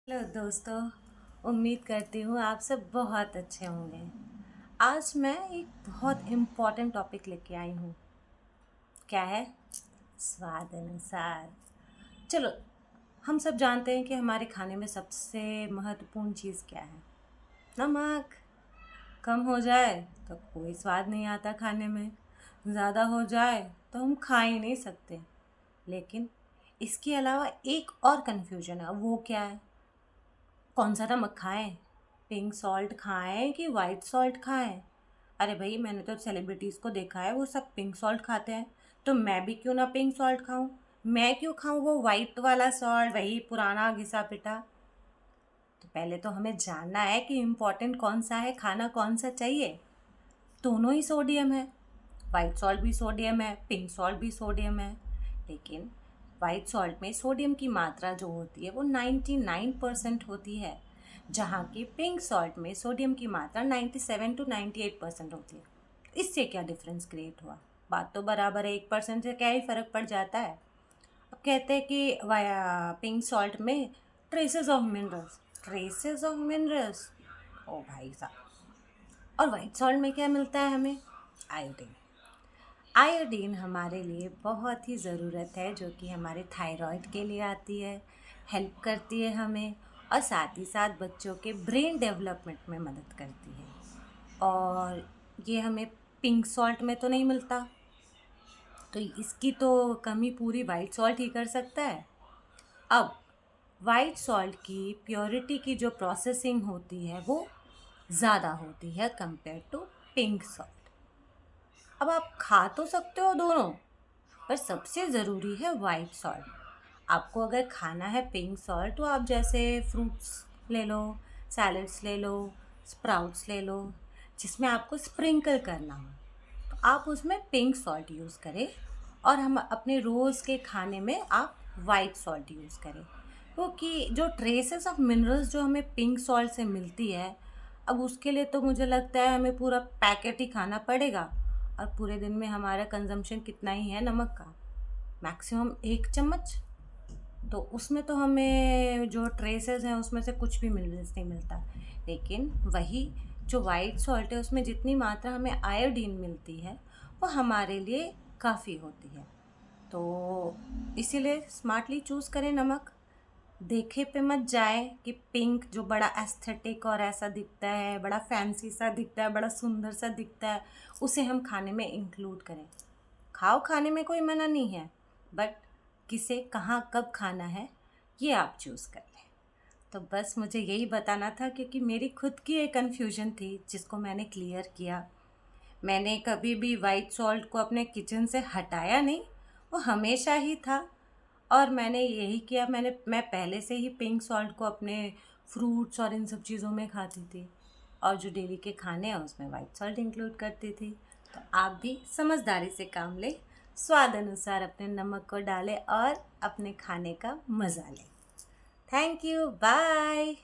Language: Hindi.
हेलो दोस्तों। उम्मीद करती हूँ आप सब बहुत अच्छे होंगे। आज मैं एक बहुत इम्पॉर्टेंट टॉपिक लेके आई हूँ। क्या है? स्वाद अनुसार। चलो, हम सब जानते हैं कि हमारे खाने में सबसे महत्वपूर्ण चीज़ क्या है? नमक। कम हो जाए तो कोई स्वाद नहीं आता खाने में, ज़्यादा हो जाए तो हम खा ही नहीं सकते। लेकिन इसके अलावा एक और कन्फ्यूजन है, वो क्या है? कौन सा नमक खाएं? पिंक सॉल्ट खाएं कि वाइट सॉल्ट खाएं? अरे भाई, मैंने तो सेलिब्रिटीज़ को देखा है, वो सब पिंक सॉल्ट खाते हैं, तो मैं भी क्यों ना पिंक सॉल्ट खाऊं? मैं क्यों खाऊं वो वाइट वाला सॉल्ट, वही पुराना घिसा पिटा? तो पहले तो हमें जानना है कि इम्पोर्टेंट कौन सा है, खाना कौन सा चाहिए। दोनों ही सोडियम है। वाइट सॉल्ट भी सोडियम है, पिंक सॉल्ट भी सोडियम है। लेकिन वाइट सॉल्ट में सोडियम की मात्रा जो होती है वो 99% होती है, जहाँ की पिंक सॉल्ट में सोडियम की मात्रा 97 to 98% होती है। इससे क्या डिफरेंस क्रिएट हुआ? बात तो बराबर है, 1% से क्या ही फ़र्क पड़ जाता है। अब कहते हैं कि पिंक सॉल्ट में ट्रेसेस ऑफ मिनरल्स। ओ भाई साहब। और वाइट सॉल्ट में क्या मिलता है हमें? आयोडीन। आयोडीन हमारे लिए बहुत ही ज़रूरत है, जो कि हमारे थायराइड के लिए आती है, हेल्प करती है हमें, और साथ ही साथ बच्चों के ब्रेन डेवलपमेंट में मदद करती है। और ये हमें पिंक सॉल्ट में तो नहीं मिलता, तो इसकी तो कमी पूरी वाइट सॉल्ट ही कर सकता है। अब वाइट सॉल्ट की प्योरिटी की जो प्रोसेसिंग होती है वो ज़्यादा होती है कंपेयर टू पिंक सॉल्ट। अब आप खा तो सकते हो दोनों, पर सबसे ज़रूरी है वाइट सॉल्ट। आपको अगर खाना है पिंक सॉल्ट, तो आप जैसे फ्रूट्स ले लो, सैलड्स ले लो, स्प्राउट्स ले लो, जिसमें आपको स्प्रिंकल करना हो, तो आप उसमें पिंक सॉल्ट यूज़ करें। और हम अपने रोज़ के खाने में आप वाइट सॉल्ट यूज़ करें, क्योंकि जो ट्रेसेस ऑफ मिनरल्स जो हमें पिंक सॉल्ट से मिलती है, अब उसके लिए तो मुझे लगता है हमें पूरा पैकेट ही खाना पड़ेगा। और पूरे दिन में हमारा कंजम्पशन कितना ही है नमक का? मैक्सिमम 1 चम्मच। तो उसमें तो हमें जो ट्रेसेस हैं उसमें से कुछ भी मिनरल्स नहीं मिलता। लेकिन वही जो वाइट सॉल्ट है उसमें जितनी मात्रा हमें आयोडीन मिलती है वो हमारे लिए काफ़ी होती है। तो इसीलिए स्मार्टली चूज़ करें नमक। देखे पे मत जाए कि पिंक जो बड़ा एस्थेटिक और ऐसा दिखता है, बड़ा फैंसी सा दिखता है, बड़ा सुंदर सा दिखता है, उसे हम खाने में इंक्लूड करें। खाओ, खाने में कोई मना नहीं है, बट किसे कहाँ कब खाना है ये आप चूज़ कर लें। तो बस मुझे यही बताना था, क्योंकि मेरी खुद की एक कन्फ्यूजन थी जिसको मैंने क्लियर किया। मैंने कभी भी वाइट सॉल्ट को अपने किचन से हटाया नहीं, वो हमेशा ही था। और मैंने यही किया, मैं पहले से ही पिंक सॉल्ट को अपने फ्रूट्स और इन सब चीज़ों में खाती थी, और जो डेली के खाने हैं उसमें वाइट सॉल्ट इंक्लूड करती थी। तो आप भी समझदारी से काम लें, स्वाद अनुसार अपने नमक को डालें और अपने खाने का मज़ा लें। Thank you, bye.